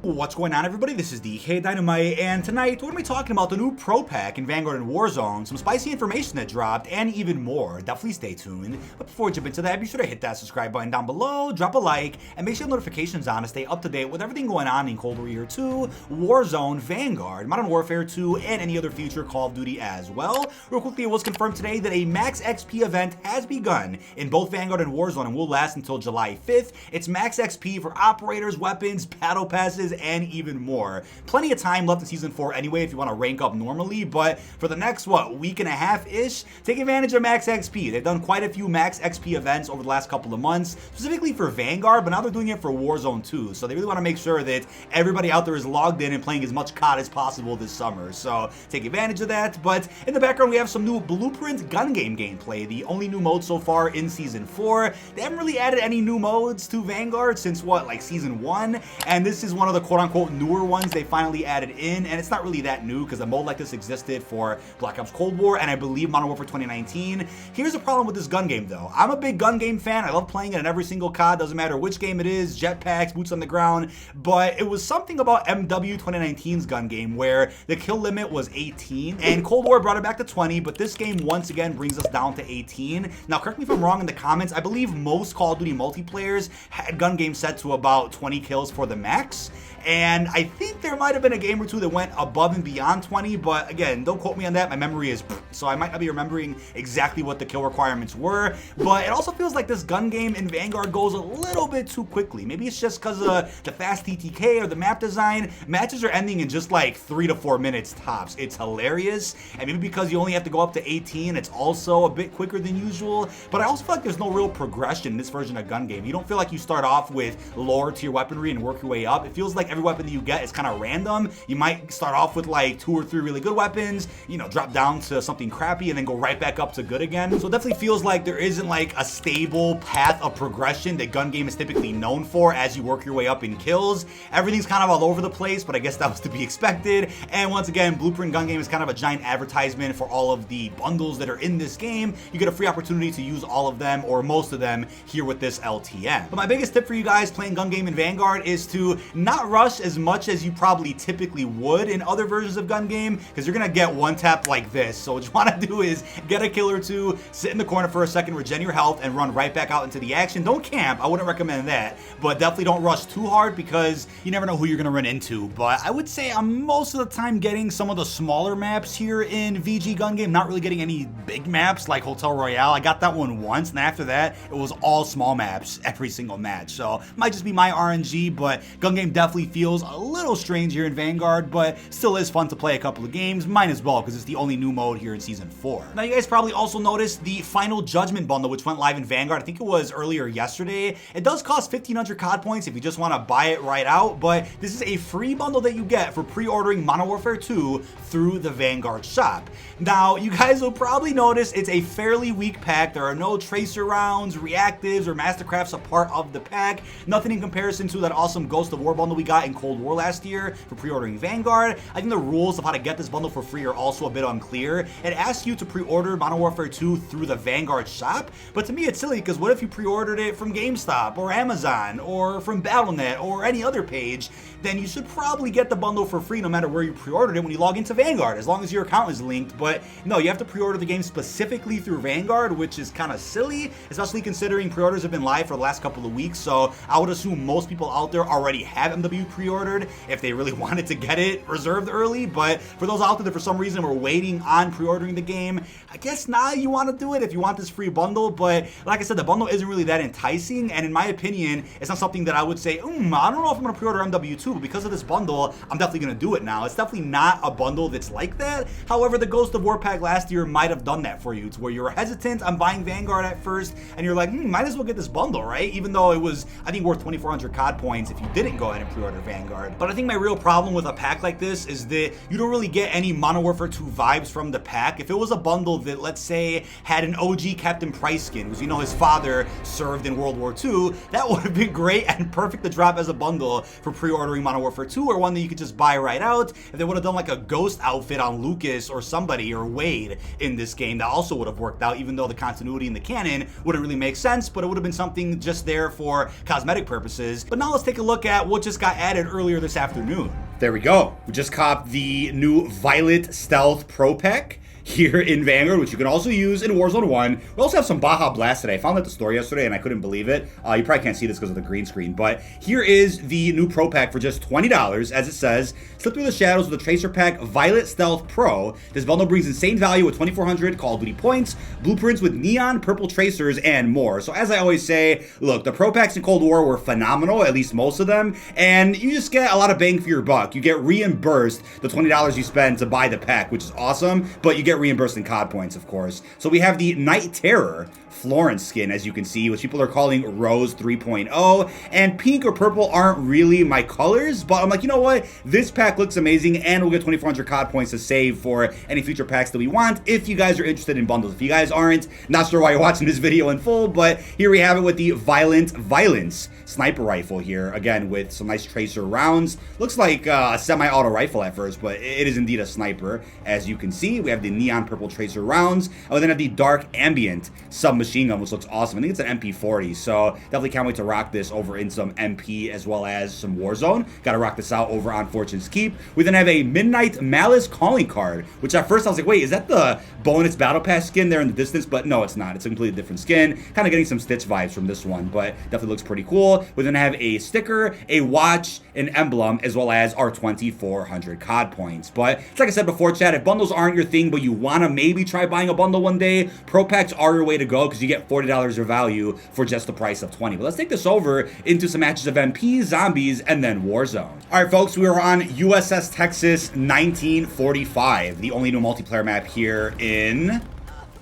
What's going on, everybody? This is dkdynamite, and tonight we're going to be talking about the new Pro Pack in Vanguard and Warzone, some spicy information that dropped, and even more. Definitely stay tuned. But before we jump into that, be sure to hit that subscribe button down below, drop a like, and make sure notifications on to stay up to date with everything going on in Cold War Year 2, Warzone, Vanguard, Modern Warfare 2, and any other future Call of Duty as well. Real quickly, it was confirmed today that a Max XP event has begun in both Vanguard and Warzone and will last until July 5th. It's Max XP for operators, weapons, battle passes, and even more. Plenty of time left in Season 4 anyway if you want to rank up normally, but for the next, week and a half-ish, take advantage of Max XP. They've done quite a few Max XP events over the last couple of months, specifically for Vanguard, but now they're doing it for Warzone too, so they really want to make sure that everybody out there is logged in and playing as much COD as possible this summer, so take advantage of that. But in the background, we have some new Blueprint gun game gameplay, the only new mode so far in Season 4. They haven't really added any new modes to Vanguard since, Season 1, and this is one of the quote-unquote newer ones they finally added in, and it's not really that new because a mode like this existed for Black Ops Cold War and I believe Modern Warfare 2019. Here's the problem with this gun game though. I'm a big gun game fan. I love playing it in every single COD, doesn't matter which game it is, jetpacks, boots on the ground, but it was something about MW 2019's gun game where the kill limit was 18 and Cold War brought it back to 20, but this game once again brings us down to 18. Now correct me if I'm wrong in the comments, I believe most Call of Duty multiplayers had gun game set to about 20 kills for the max. And I think there might have been a game or two that went above and beyond 20, but again, don't quote me on that. My memory is so I might not be remembering exactly what the kill requirements were, but it also feels like this gun game in Vanguard goes a little bit too quickly. Maybe it's just because of the fast TTK or the map design. Matches are ending in just like 3 to 4 minutes tops. It's hilarious, and maybe because you only have to go up to 18, it's also a bit quicker than usual, but I also feel like there's no real progression in this version of gun game. You don't feel like you start off with lower tier weaponry and work your way up. It feels like every weapon that you get is kind of random. You might start off with like 2 or 3 really good weapons, drop down to something crappy and then go right back up to good again. So it definitely feels like there isn't like a stable path of progression that gun game is typically known for as you work your way up in kills. Everything's kind of all over the place, but I guess that was to be expected. And once again, Blueprint gun game is kind of a giant advertisement for all of the bundles that are in this game. You get a free opportunity to use all of them or most of them here with this LTM. But my biggest tip for you guys playing gun game in Vanguard is to not rush as much as you probably typically would in other versions of gun game, because you're gonna get one tap like this. So what you want to do is get a kill or two, sit in the corner for a second, regen your health, and run right back out into the action. Don't camp, I wouldn't recommend that, but definitely don't rush too hard because you never know who you're gonna run into. But I would say I'm most of the time getting some of the smaller maps here in VG gun game, not really getting any big maps like Hotel Royale. I got that one once, and after that it was all small maps every single match, so might just be my RNG, but gun game definitely feels a little strange here in Vanguard, but still is fun to play a couple of games. Might as well, because it's the only new mode here in Season 4. Now you guys probably also noticed the Final Judgment bundle, which went live in Vanguard. I think it was earlier yesterday. It does cost 1,500 COD points if you just want to buy it right out, but this is a free bundle that you get for pre-ordering Modern Warfare 2 through the Vanguard shop. Now you guys will probably notice it's a fairly weak pack. There are no tracer rounds, reactives, or mastercrafts a part of the pack. Nothing in comparison to that awesome Ghost of War bundle we got in Cold War last year for pre-ordering Vanguard. I think the rules of how to get this bundle for free are also a bit unclear. It asks you to pre-order Modern Warfare 2 through the Vanguard shop, but to me it's silly because what if you pre-ordered it from GameStop or Amazon or from Battle.net or any other page? Then you should probably get the bundle for free no matter where you pre-ordered it when you log into Vanguard, as long as your account is linked. But no, you have to pre-order the game specifically through Vanguard, which is kind of silly, especially considering pre-orders have been live for the last couple of weeks. So I would assume most people out there already have MWII pre-ordered if they really wanted to get it reserved early. But for those out there that for some reason were waiting on pre-ordering the game, I guess now you want to do it if you want this free bundle. But like I said, the bundle isn't really that enticing, and in my opinion, it's not something that I would say, I don't know if I'm going to pre-order MW2, but because of this bundle, I'm definitely going to do it now. It's definitely not a bundle that's like that. However, the Ghost of War pack last year might have done that for you, to where you were hesitant on buying Vanguard at first, and you're like, might as well get this bundle, right? Even though it was, I think, worth 2,400 COD points if you didn't go ahead and pre-order Vanguard. But I think my real problem with a pack like this is that you don't really get any Modern Warfare 2 vibes from the pack. If it was a bundle that, let's say, had an OG Captain Price skin, because his father served in World War II, that would have been great and perfect to drop as a bundle for pre-ordering Modern Warfare 2, or one that you could just buy right out. If they would have done like a Ghost outfit on Lucas or somebody, or Wade in this game, that also would have worked out, even though the continuity in the canon wouldn't really make sense, but it would have been something just there for cosmetic purposes. But now let's take a look at what just got added earlier this afternoon. There we go. We just copped the new Violet Stealth Pro Pack here in Vanguard, which you can also use in Warzone 1. We also have some Baja Blast today. I found that the store yesterday and I couldn't believe it. You probably can't see this because of the green screen, but here is the new Pro Pack for just $20. As it says, slip through the shadows with the Tracer Pack Violet Stealth Pro. This bundle brings insane value with 2,400 Call of Duty points, blueprints with neon purple tracers, and more. So as I always say, look, the Pro Packs in Cold War were phenomenal, at least most of them, and you just get a lot of bang for your buck. You get reimbursed the $20 you spend to buy the pack, which is awesome, but you get reimbursed in COD points, of course. So we have the Night Terror Florence skin, as you can see, which people are calling Rose 3.0, and pink or purple aren't really my colors, but I'm like, you know what? This pack looks amazing, and we'll get 2,400 COD points to save for any future packs that we want if you guys are interested in bundles. If you guys aren't, not sure why you're watching this video in full, but here we have it with the Violent Violence sniper rifle here, again, with some nice tracer rounds. Looks like a semi-auto rifle at first, but it is indeed a sniper, as you can see. We have the neon purple tracer rounds, and we then have the dark ambient submachine gun, which looks awesome. I think it's an MP40, so definitely can't wait to rock this over in some MP as well as some Warzone. Gotta rock this out over on Fortune's Keep. We then have a Midnight Malice calling card, which at first I was like, wait, is that the bonus battle pass skin there in the distance? But no, it's not. It's a completely different skin. Kind of getting some Stitch vibes from this one, but definitely looks pretty cool. We then have a sticker, a watch, an emblem, as well as our 2,400 COD points. But it's like I said before, chat, if bundles aren't your thing, but you want to maybe try buying a bundle one day, Pro Packs are your way to go because you get $40 of value for just the price of 20. But let's take this over into some matches of MP, Zombies, and then Warzone. All right, folks, we are on USS Texas 1945, the only new multiplayer map here in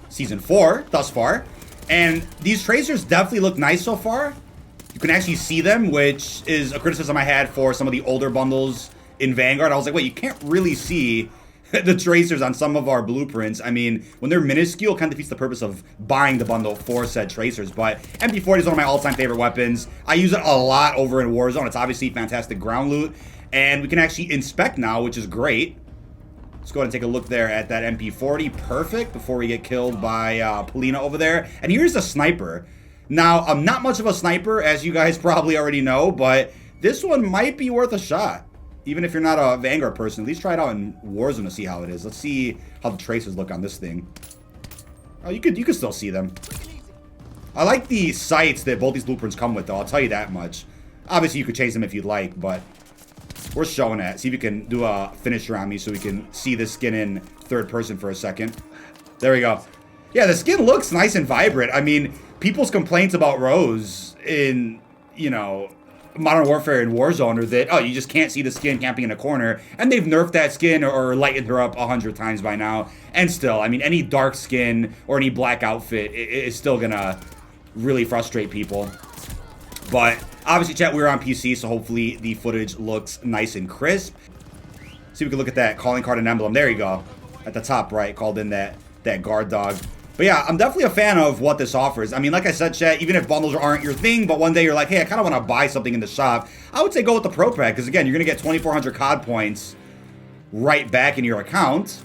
Season 4 thus far. And these tracers definitely look nice so far. You can actually see them, which is a criticism I had for some of the older bundles in Vanguard. I was like, wait, you can't really see the tracers on some of our blueprints. I mean, when they're minuscule, it kind of defeats the purpose of buying the bundle for said tracers. But MP40 is one of my all-time favorite weapons. I use it a lot over in Warzone. It's obviously fantastic ground loot. And we can actually inspect now, which is great. Let's go ahead and take a look there at that MP40. Perfect, before we get killed by Polina over there. And here's the sniper. Now, I'm not much of a sniper, as you guys probably already know, but this one might be worth a shot. Even if you're not a Vanguard person, at least try it out in Warzone to see how it is. Let's see how the tracers look on this thing. Oh, you could still see them. I like the sights that both these blueprints come with, though. I'll tell you that much. Obviously, you could change them if you'd like, but we're showing that. See if you can do a finisher on me so we can see this skin in third person for a second. There we go. Yeah, the skin looks nice and vibrant. I mean, people's complaints about Rose in, you know, Modern Warfare and Warzone are that, oh, you just can't see the skin camping in a corner. And they've nerfed that skin or lightened her up 100 times by now. And still, I mean, any dark skin or any black outfit is still gonna really frustrate people. But obviously, chat, we're on PC, so hopefully the footage looks nice and crisp. See if we can look at that calling card and emblem. There you go. At the top right, called in that guard dog. But yeah, I'm definitely a fan of what this offers. I mean, like I said, chat, even if bundles aren't your thing, but one day you're like, hey, I kind of want to buy something in the shop, I would say go with the Pro Pack, because again, you're going to get 2,400 COD points right back in your account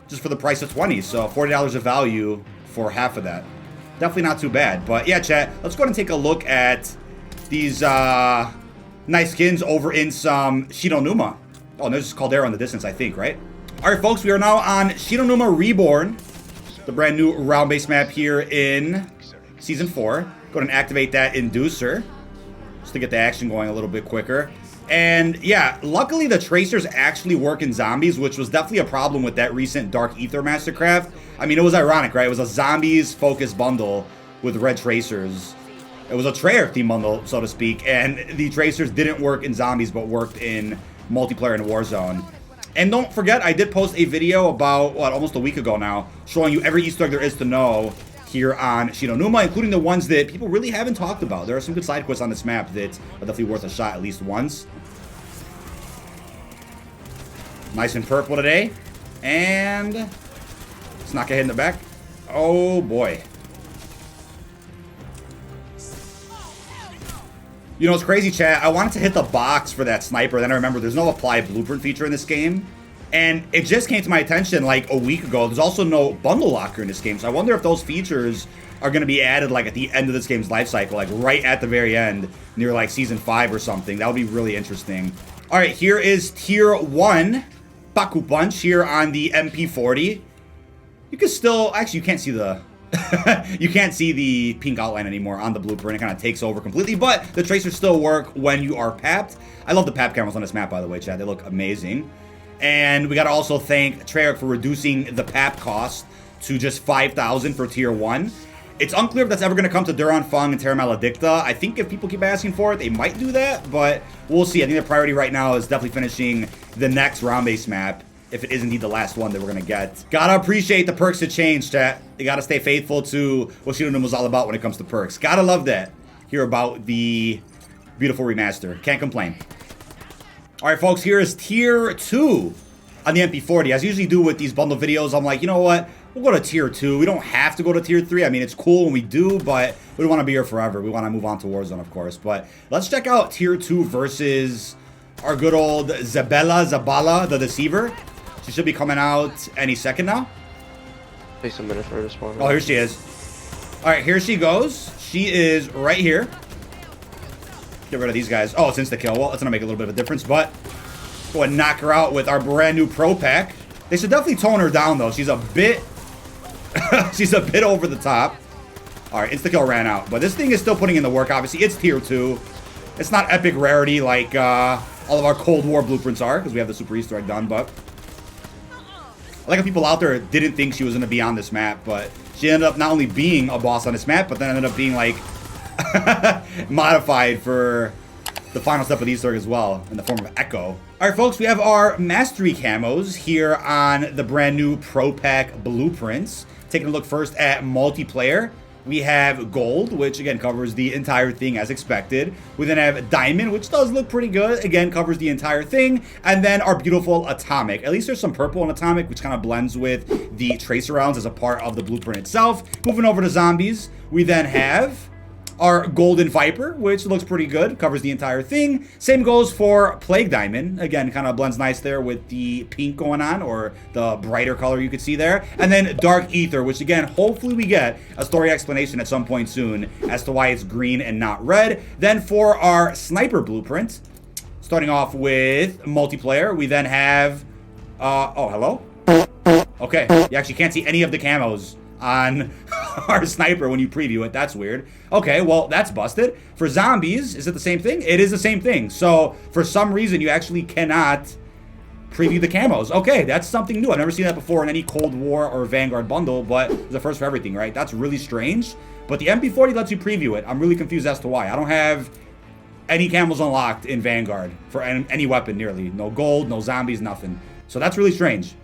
just for the price of 20. So $40 of value for half of that. Definitely not too bad. But yeah, chat, let's go ahead and take a look at these nice skins over in some Shidonuma. Oh, and there's Caldera in the distance, I think, right? All right, folks, we are now on Shidonuma Reborn, the brand new round-based map here in Season 4. Go ahead and activate that Inducer just to get the action going a little bit quicker. And yeah, luckily the tracers actually work in zombies, which was definitely a problem with that recent Dark Aether Mastercraft. I mean, it was ironic, right? It was a zombies-focused bundle with red tracers. It was a Treyarch theme bundle, so to speak, and the tracers didn't work in zombies, but worked in multiplayer and Warzone. And don't forget, I did post a video about, what, almost a week ago now, showing you every Easter egg there is to know here on Shidonuma, including the ones that people really haven't talked about. There are some good side quests on this map that are definitely worth a shot at least once. Nice and purple today. And let's knock a hit in the back. Oh, boy. You know, it's crazy, chat. I wanted to hit the box for that sniper. Then I remember there's no apply blueprint feature in this game. And it just came to my attention like a week ago. There's also no bundle locker in this game. So I wonder if those features are going to be added like at the end of this game's life cycle, like right at the very end, near like Season 5 or something. That would be really interesting. All right, here is Tier 1 Baku Punch here on the MP40. You can still, actually you can't see the, you can't see the pink outline anymore on the blueprint. It kind of takes over completely, but the tracers still work when you are papped. I love the pap cameras on this map, by the way, Chad. They look amazing. And we got to also thank Treyarch for reducing the pap cost to just 5,000 for Tier 1. It's unclear if that's ever going to come to Duran Fung and Terra Maledicta. I think if people keep asking for it, they might do that, but we'll see. I think the priority right now is definitely finishing the next round-based map, if it is indeed the last one that we're going to get. Gotta appreciate the perks to change, chat. You gotta stay faithful to what Shidonim was all about when it comes to perks. Gotta love that. Hear about the beautiful remaster. Can't complain. All right, folks, here is Tier 2 on the MP40. As I usually do with these bundle videos, I'm like, you know what? We'll go to Tier 2. We don't have to go to Tier 3. I mean, it's cool when we do, but we don't want to be here forever. We want to move on to Warzone, of course. But let's check out Tier 2 versus our good old Zabala, the Deceiver. She should be coming out any second now. Takes a minute for her to spawn. Oh, here she is. All right, here she goes. She is right here. Get rid of these guys. Oh, it's insta-kill. Well, that's going to make a little bit of a difference, but go ahead and knock her out with our brand new Pro Pack. They should definitely tone her down, though. She's a bit... she's a bit over the top. All right, insta-kill ran out. But this thing is still putting in the work, obviously. It's Tier 2. It's not epic rarity like all of our Cold War blueprints are, because we have the Super Easter egg done, but... I like how people out there didn't think she was going to be on this map, but she ended up not only being a boss on this map, but then ended up being, like, modified for the final step of the Easter egg as well, in the form of Echo. All right, folks, we have our Mastery camos here on the brand new Pro Pack blueprints. Taking a look first at multiplayer. We have Gold, which again covers the entire thing as expected. We then have Diamond, which does look pretty good. Again, covers the entire thing. And then our beautiful Atomic. At least there's some purple in Atomic, which kind of blends with the tracer rounds as a part of the blueprint itself. Moving over to Zombies, we then have our Golden Viper, which looks pretty good, covers the entire thing. Same goes for Plague Diamond. Again, kind of blends nice there with the pink going on, or the brighter color you could see there. And then Dark Aether, which again, hopefully we get a story explanation at some point soon as to why it's green and not red. Then for our Sniper blueprint, starting off with multiplayer, we then have, oh, hello? Okay, you actually can't see any of the camos on our Sniper when you preview it. That's weird. Okay, well, that's busted. For Zombies, is it the same thing? It is the same thing. So, for some reason, you actually cannot preview the camos. Okay, that's something new. I've never seen that before in any Cold War or Vanguard bundle, but it's the first for everything, right? That's really strange. But the MP40 lets you preview it. I'm really confused as to why. I don't have any camos unlocked in Vanguard for any weapon, nearly. No gold, no zombies, nothing. So that's really strange.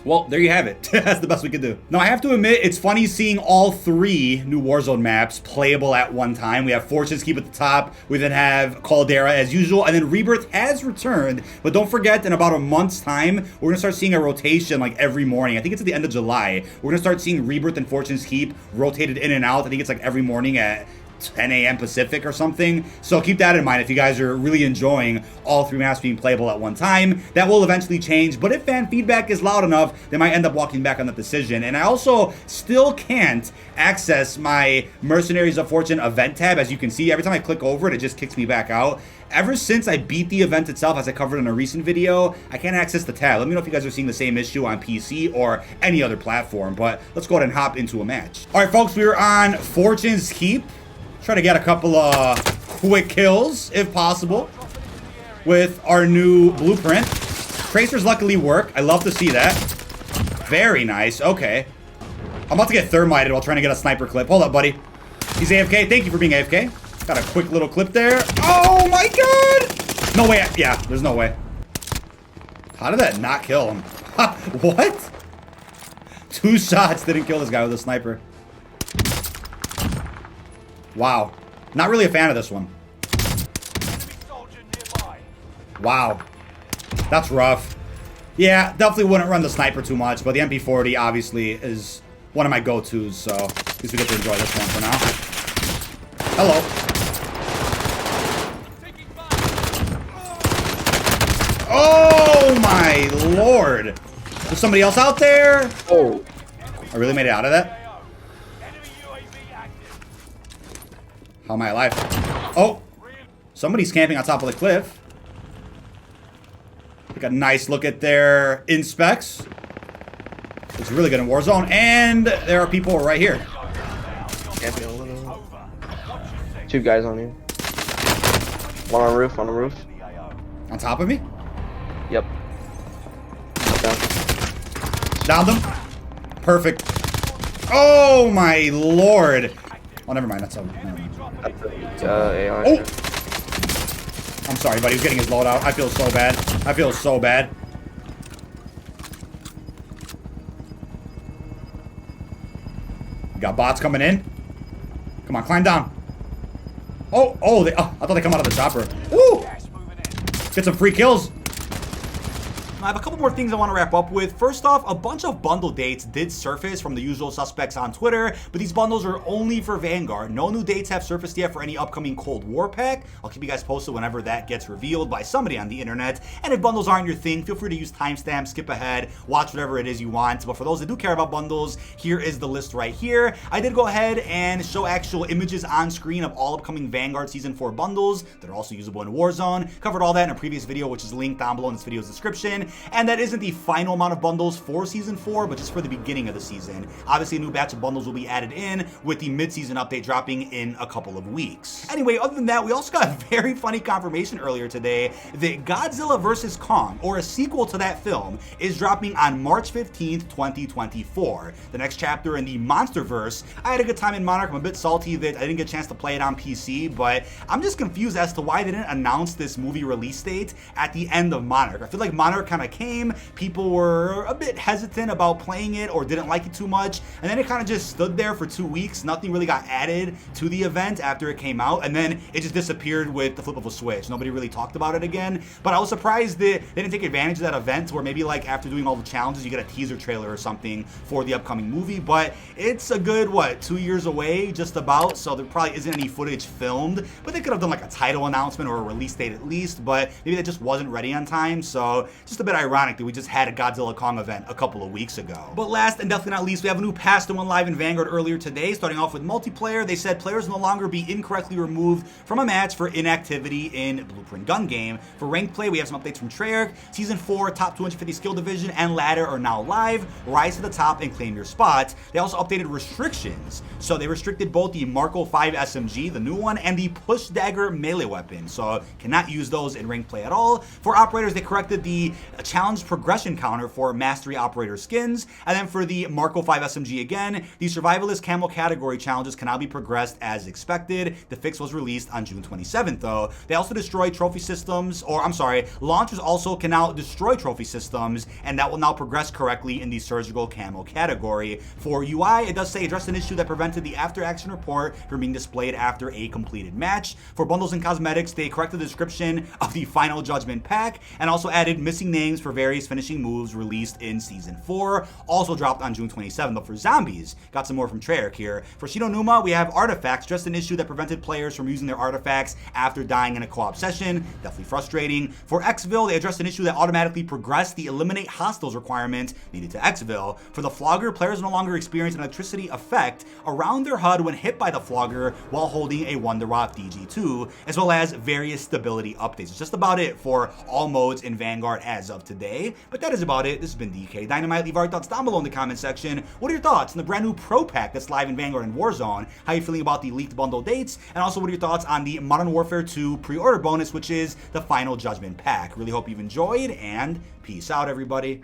Well, there you have it. That's the best we can do. Now, I have to admit, it's funny seeing all 3 new Warzone maps playable at one time. We have Fortune's Keep at the top. We then have Caldera as usual. And then Rebirth has returned. But don't forget, in about a month's time, we're going to start seeing a rotation like every morning. I think it's at the end of July. We're going to start seeing Rebirth and Fortune's Keep rotated in and out. I think it's like every morning at 10 a.m. Pacific or something. So keep that in mind if you guys are really enjoying all 3 maps being playable at one time. That will eventually change, but if fan feedback is loud enough, they might end up walking back on that decision. And I also still can't access my Mercenaries of Fortune event tab. As you can see, every time I click over it, it just kicks me back out. Ever since I beat the event itself, as I covered in a recent video, I can't access the tab. Let me know if you guys are seeing the same issue on PC or any other platform, but let's go ahead and hop into a match. All right, folks, we are on Fortune's Keep. Try to get a couple of quick kills, if possible, with our new blueprint. Tracers luckily work. I love to see that. Very nice. Okay. I'm about to get thermited while trying to get a sniper clip. Hold up, buddy. He's AFK. Thank you for being AFK. Got a quick little clip there. Oh, my God. No way. Yeah, there's no way. How did that not kill him? What? 2 shots didn't kill this guy with a sniper. Wow. Not really a fan of this one. Wow. That's rough. Yeah, definitely wouldn't run the sniper too much, but the MP40 obviously is one of my go-tos, so at least we get to enjoy this one for now. Hello. Oh my my lord. There's somebody else out there. Oh. I really made it out of that. How am I alive? Oh, somebody's camping on top of the cliff. Take a nice look at their inspects. It's really good in Warzone, and there are people right here. Camping a little. 2 guys on you. One on roof, On top of me? Yep. Down. Downed them. Perfect. Oh my lord. Oh, never mind. That's a. Never mind. AI. Oh! I'm sorry, buddy. He's getting his load out. I feel so bad. I feel so bad. Got bots coming in. Come on, climb down. Oh, I thought they come out of the chopper. Woo! Get some free kills. I have a couple more things I want to wrap up with. First off, a bunch of bundle dates did surface from the usual suspects on Twitter, but these bundles are only for Vanguard. No new dates have surfaced yet for any upcoming Cold War pack. I'll keep you guys posted whenever that gets revealed by somebody on the internet. And if bundles aren't your thing, feel free to use timestamps, skip ahead, watch whatever it is you want. But for those that do care about bundles, here is the list right here. I did go ahead and show actual images on screen of all upcoming Vanguard Season 4 bundles that are also usable in Warzone. Covered all that in a previous video, which is linked down below in this video's description. And that isn't the final amount of bundles for Season 4, but just for the beginning of the season. Obviously, a new batch of bundles will be added in with the mid-season update dropping in a couple of weeks. Anyway, other than that, we also got a very funny confirmation earlier today that Godzilla vs. Kong, or a sequel to that film, is dropping on March 15th, 2024. The next chapter in the Monsterverse. I had a good time in Monarch. I'm a bit salty that I didn't get a chance to play it on PC, but I'm just confused as to why they didn't announce this movie release date at the end of Monarch. I feel like Monarch kind of came, people were a bit hesitant about playing it or didn't like it too much, and then it kind of just stood there for 2 weeks. Nothing really got added to the event after it came out, and then it just disappeared with the flip of a switch. Nobody really talked about it again, but I was surprised that they didn't take advantage of that event where maybe like after doing all the challenges you get a teaser trailer or something for the upcoming movie. But it's a good, 2 years away just about, so there probably isn't any footage filmed, but they could have done like a title announcement or a release date at least, but maybe that just wasn't ready on time. So just a bit ironic that we just had a Godzilla Kong event a couple of weeks ago. But last and definitely not least, we have a new patch that went live in Vanguard earlier today. Starting off with multiplayer, they said players no longer be incorrectly removed from a match for inactivity in Blueprint Gun Game. For ranked play, we have some updates from Treyarch. Season 4 top 250 skill division and ladder are now live. Rise to the top and claim your spot. They also updated restrictions. So they restricted both the Marco 5 SMG, the new one, and the Push Dagger melee weapon. So cannot use those in ranked play at all. For operators, they corrected the challenge progression counter for Mastery Operator skins. And then for the Marco 5 SMG again, the Survivalist Camo category challenges can now be progressed as expected. The fix was released on June 27th though. They also destroyed trophy systems, or I'm sorry, launchers also can now destroy trophy systems, and that will now progress correctly in the Surgical Camo category. For UI, it does say addressed an issue that prevented the after action report from being displayed after a completed match. For bundles and cosmetics, they corrected the description of the Final Judgment pack and also added missing names for various finishing moves released in Season 4, also dropped on June 27th. But for zombies, got some more from Treyarch here. For Shinonuma, we have artifacts, just an issue that prevented players from using their artifacts after dying in a co-op session. Definitely frustrating. For Xville, they addressed an issue that automatically progressed the eliminate hostiles requirement needed to Xville. For the Flogger, players no longer experience an electricity effect around their HUD when hit by the Flogger while holding a Wonderwap DG2, as well as various stability updates. It's just about it for all modes in Vanguard as of today. But that is about it. This has been dkdynamite. Leave our thoughts down below in the comment section. What are your thoughts on the brand new Pro Pack that's live in Vanguard and Warzone? How are you feeling about the leaked bundle dates? And also, what are your thoughts on the Modern Warfare 2 pre-order bonus, which is the Final Judgment pack? Really hope you've enjoyed, and peace out, everybody.